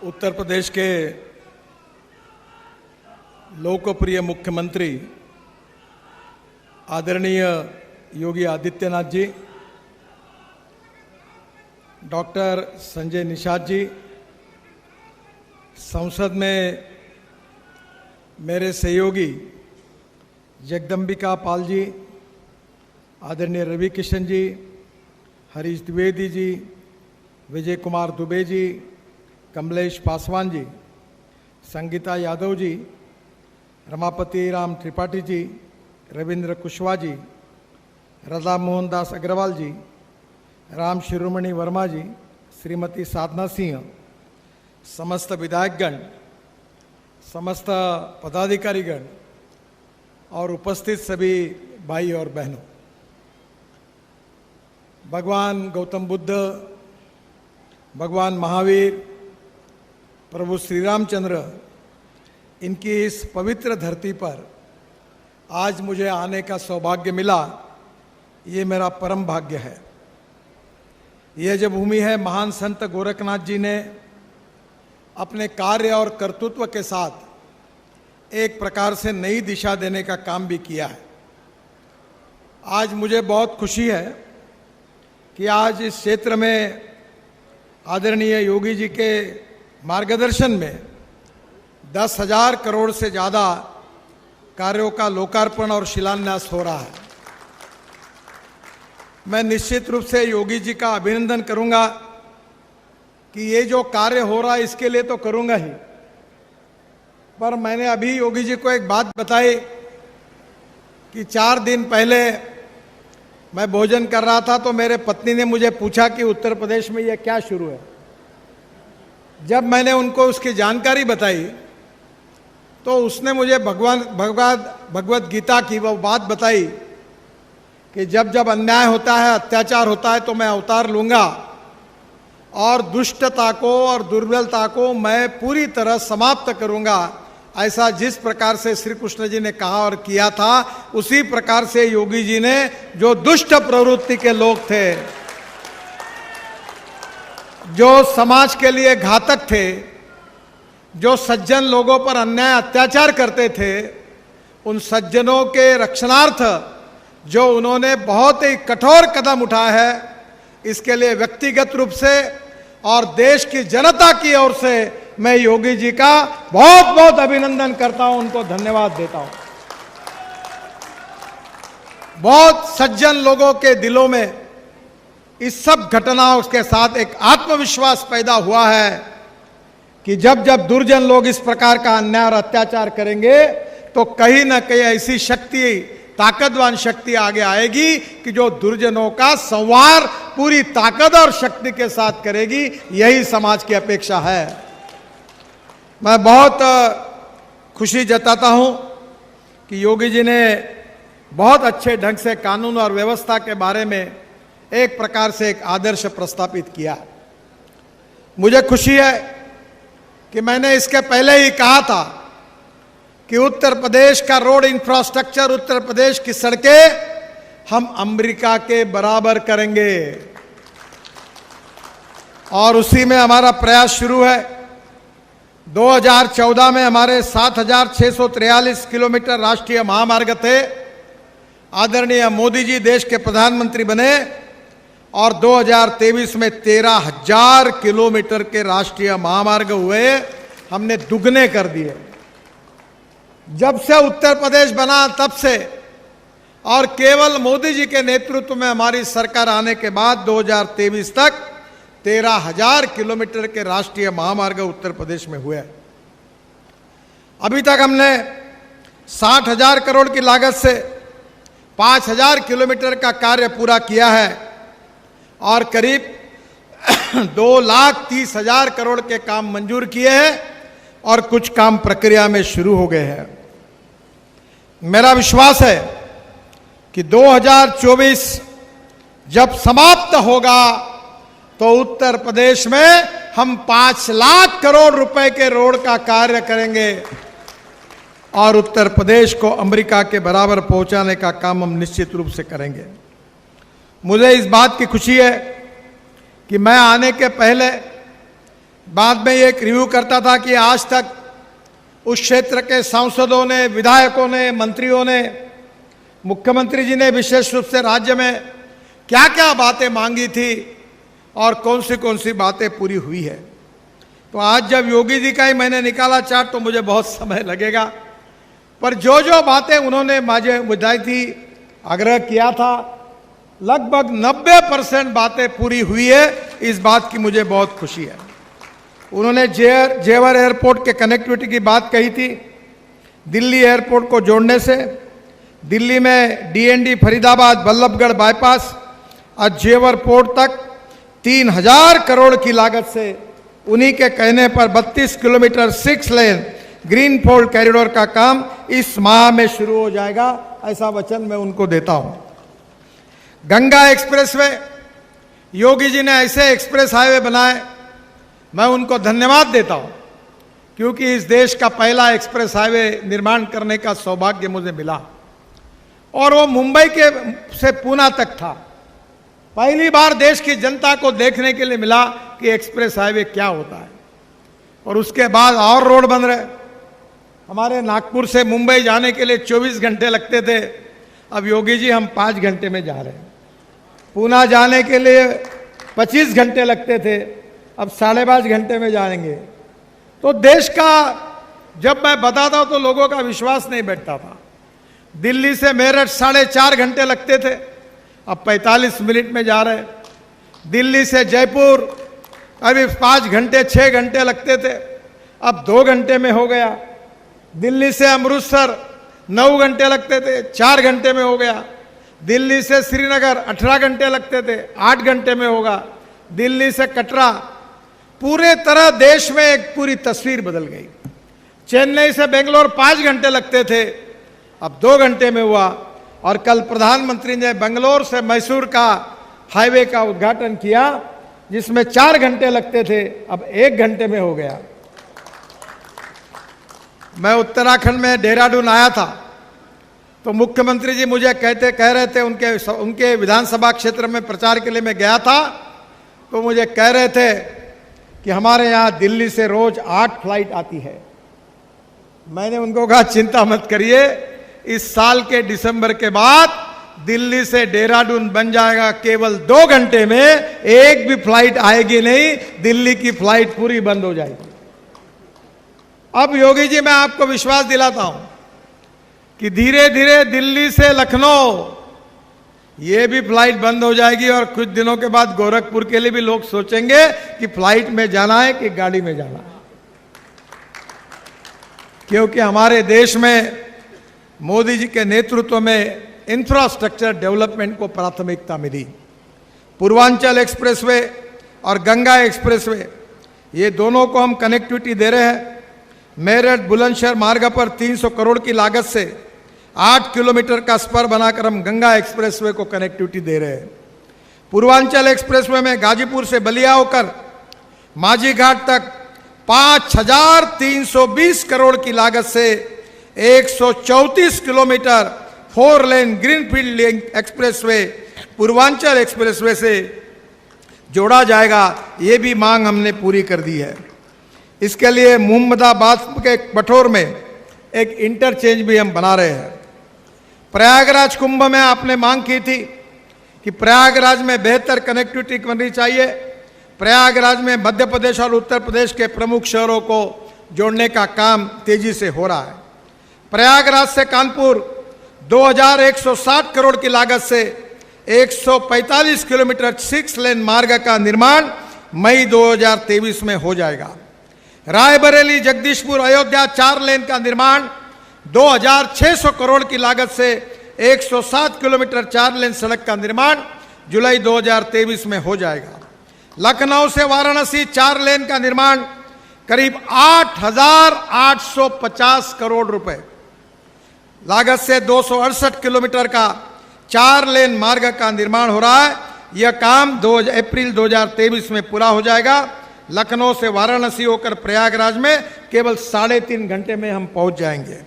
उत्तर प्रदेश के लोकप्रिय मुख्यमंत्री आदरणीय योगी आदित्यनाथ जी, डॉक्टर संजय निषाद जी, संसद में मेरे सहयोगी जगदम्बिका पाल जी, आदरणीय रवि किशन जी, हरीश द्विवेदी जी, विजय कुमार दुबे जी, कमलेश पासवान जी, संगीता यादव जी, रमापति राम त्रिपाठी जी, रविंद्र कुशवाहा जी, राधा मोहन दास अग्रवाल जी, राम शिरोमणि वर्मा जी, श्रीमती साधना सिंह, समस्त विधायकगण, समस्त पदाधिकारीगण और उपस्थित सभी भाई और बहनों, भगवान गौतम बुद्ध, भगवान महावीर, प्रभु श्री रामचंद्र, इनकी इस पवित्र धरती पर आज मुझे आने का सौभाग्य मिला, ये मेरा परम भाग्य है। यह जो भूमि है, महान संत गोरखनाथ जी ने अपने कार्य और कर्तृत्व के साथ एक प्रकार से नई दिशा देने का काम भी किया है। आज मुझे बहुत खुशी है कि आज इस क्षेत्र में आदरणीय योगी जी के मार्गदर्शन में 10,000 करोड़ से ज़्यादा कार्यों का लोकार्पण और शिलान्यास हो रहा है। मैं निश्चित रूप से योगी जी का अभिनंदन करूंगा कि ये जो कार्य हो रहा है इसके लिए तो करूंगा ही, पर मैंने अभी योगी जी को एक बात बताई कि 4 दिन पहले मैं भोजन कर रहा था तो मेरे पत्नी ने मुझे पूछा कि उत्तर प्रदेश में ये क्या शुरू है। जब मैंने उनको उसकी जानकारी बताई तो उसने मुझे भगवद गीता की वो बात बताई कि जब जब अन्याय होता है, अत्याचार होता है तो मैं अवतार लूंगा और दुष्टता को और दुर्बलता को मैं पूरी तरह समाप्त करूंगा। ऐसा जिस प्रकार से श्री कृष्ण जी ने कहा और किया था, उसी प्रकार से योगी जी ने जो दुष्ट प्रवृत्ति के लोग थे, जो समाज के लिए घातक थे, जो सज्जन लोगों पर अन्याय अत्याचार करते थे, उन सज्जनों के रक्षणार्थ जो उन्होंने बहुत ही कठोर कदम उठाया है, इसके लिए व्यक्तिगत रूप से और देश की जनता की ओर से मैं योगी जी का बहुत बहुत अभिनंदन करता हूं, उनको धन्यवाद देता हूं। बहुत सज्जन लोगों के दिलों में इस सब घटनाओं के साथ एक आत्मविश्वास पैदा हुआ है कि जब जब दुर्जन लोग इस प्रकार का अन्याय और अत्याचार करेंगे तो कहीं ना कहीं ऐसी शक्ति, ताकतवान शक्ति आगे आएगी कि जो दुर्जनों का संहार पूरी ताकत और शक्ति के साथ करेगी। यही समाज की अपेक्षा है। मैं बहुत खुशी जताता हूं कि योगी जी ने बहुत अच्छे ढंग से कानून और व्यवस्था के बारे में एक प्रकार से एक आदर्श प्रस्तापित किया। मुझे खुशी है कि मैंने इसके पहले ही कहा था कि उत्तर प्रदेश का रोड इंफ्रास्ट्रक्चर, उत्तर प्रदेश की सड़कें हम अमेरिका के बराबर करेंगे और उसी में हमारा प्रयास शुरू है। 2014 में हमारे 7,643 किलोमीटर राष्ट्रीय महामार्ग थे। आदरणीय मोदी जी देश के प्रधानमंत्री बने और 2023 में 13,000 किलोमीटर के राष्ट्रीय महामार्ग हुए, हमने दुगने कर दिए। जब से उत्तर प्रदेश बना तब से, और केवल मोदी जी के नेतृत्व में हमारी सरकार आने के बाद 2023 तक 13,000 किलोमीटर के राष्ट्रीय महामार्ग उत्तर प्रदेश में हुए। अभी तक हमने 60,000 करोड़ की लागत से 5,000 किलोमीटर का कार्य पूरा किया है और करीब 2,30,000 करोड़ के काम मंजूर किए हैं और कुछ काम प्रक्रिया में शुरू हो गए हैं। मेरा विश्वास है कि 2024 जब समाप्त होगा तो उत्तर प्रदेश में हम 5 लाख करोड़ रुपए के रोड का कार्य करेंगे और उत्तर प्रदेश को अमेरिका के बराबर पहुंचाने का काम हम निश्चित रूप से करेंगे। मुझे इस बात की खुशी है कि मैं आने के पहले बाद में एक रिव्यू करता था कि आज तक उस क्षेत्र के सांसदों ने, विधायकों ने, मंत्रियों ने, मुख्यमंत्री जी ने विशेष रूप से राज्य में क्या क्या बातें मांगी थी और कौन सी बातें पूरी हुई है। तो आज जब योगी जी का ही मैंने निकाला चार्ट तो मुझे बहुत समय लगेगा, पर जो जो बातें उन्होंने मुझे बताई थी, आग्रह किया था, लगभग 90% बातें पूरी हुई है। इस बात की मुझे बहुत खुशी है। उन्होंने जेवर एयरपोर्ट के कनेक्टिविटी की बात कही थी। दिल्ली एयरपोर्ट को जोड़ने से दिल्ली में डीएनडी फरीदाबाद बल्लभगढ़ बाईपास और जेवर पोर्ट तक 3000 करोड़ की लागत से उन्हीं के कहने पर 32 किलोमीटर 6 लेन ग्रीनफील्ड कॉरिडोर का काम इस माह में शुरू हो जाएगा, ऐसा वचन मैं उनको देता हूं। गंगा एक्सप्रेसवे, योगी जी ने ऐसे एक्सप्रेस हाईवे बनाए, मैं उनको धन्यवाद देता हूं, क्योंकि इस देश का पहला एक्सप्रेस हाईवे निर्माण करने का सौभाग्य मुझे मिला और वो मुंबई के से पूना तक था। पहली बार देश की जनता को देखने के लिए मिला कि एक्सप्रेस हाईवे क्या होता है। और उसके बाद और रोड बन रहे। हमारे नागपुर से मुंबई जाने के लिए 24 घंटे लगते थे, अब योगी जी हम 5 घंटे में जा रहे हैं। पूना जाने के लिए 25 घंटे लगते थे, अब 5.5 घंटे में जाएंगे। तो देश का जब मैं बताता हूं तो लोगों का विश्वास नहीं बैठता था। दिल्ली से मेरठ 4.5 घंटे लगते थे, अब 45 मिनट में जा रहे हैं। दिल्ली से जयपुर अभी 5 घंटे 6 घंटे लगते थे, अब 2 घंटे में हो गया। दिल्ली से अमृतसर 9 घंटे लगते थे, 4 घंटे में हो गया। दिल्ली से श्रीनगर 18 घंटे लगते थे, 8 घंटे में होगा। दिल्ली से कटरा, पूरे तरह देश में एक पूरी तस्वीर बदल गई। चेन्नई से बेंगलोर 5 घंटे लगते थे, अब 2 घंटे में हुआ। और कल प्रधानमंत्री ने बेंगलोर से मैसूर का हाईवे का उद्घाटन किया, जिसमें 4 घंटे लगते थे, अब 1 घंटे में हो गया। मैं उत्तराखंड में देहरादून आया था तो मुख्यमंत्री जी मुझे कह रहे थे, उनके विधानसभा क्षेत्र में प्रचार के लिए मैं गया था, तो मुझे कह रहे थे कि हमारे यहाँ दिल्ली से रोज 8 फ्लाइट आती है। मैंने उनको कहा चिंता मत करिए, इस साल के दिसंबर के बाद दिल्ली से देहरादून बन जाएगा, केवल 2 घंटे में एक भी फ्लाइट आएगी नहीं, दिल्ली की फ्लाइट पूरी बंद हो जाएगी। अब योगी जी मैं आपको विश्वास दिलाता हूं कि धीरे धीरे दिल्ली से लखनऊ ये भी फ्लाइट बंद हो जाएगी और कुछ दिनों के बाद गोरखपुर के लिए भी लोग सोचेंगे कि फ्लाइट में जाना है कि गाड़ी में जाना है। क्योंकि हमारे देश में मोदी जी के नेतृत्व में इंफ्रास्ट्रक्चर डेवलपमेंट को प्राथमिकता मिली। पूर्वांचल एक्सप्रेसवे और गंगा एक्सप्रेसवे, ये दोनों को हम कनेक्टिविटी दे रहे हैं। मेरठ बुलंदशहर मार्ग पर 300 करोड़ की लागत से 8 किलोमीटर का स्पर बनाकर हम गंगा एक्सप्रेसवे को कनेक्टिविटी दे रहे हैं। पूर्वांचल एक्सप्रेसवे में गाजीपुर से बलिया होकर माझी घाट तक 5320 करोड़ की लागत से 134 kilometre 4 lane greenfield link expressway Purvanchal expressway से जोड़ा जाएगा। ये भी मांग हमने पूरी कर दी है। इसके लिए मोहम्मदाबाद के बठोर में एक इंटरचेंज भी हम बना रहे हैं। प्रयागराज कुंभ में आपने मांग की थी कि प्रयागराज में बेहतर कनेक्टिविटी बननी चाहिए। प्रयागराज में मध्य प्रदेश और उत्तर प्रदेश के प्रमुख शहरों को जोड़ने का काम तेजी से हो रहा है। प्रयागराज से कानपुर 2160 करोड़ की लागत से 145 किलोमीटर 6 लेन मार्ग का निर्माण मई 2023 में हो जाएगा। रायबरेली जगदीशपुर अयोध्या 4 लेन का निर्माण 2600 करोड़ की लागत से 107 किलोमीटर 4 लेन सड़क का निर्माण जुलाई 2023 में हो जाएगा। लखनऊ से वाराणसी 4 लेन का निर्माण करीब 8850 करोड़ रुपए लागत से 268 किलोमीटर का 4 लेन मार्ग का निर्माण हो रहा है। यह काम अप्रैल 2023 में पूरा हो जाएगा। लखनऊ से वाराणसी होकर प्रयागराज में केवल 3.5 घंटे में हम पहुंच जाएंगे।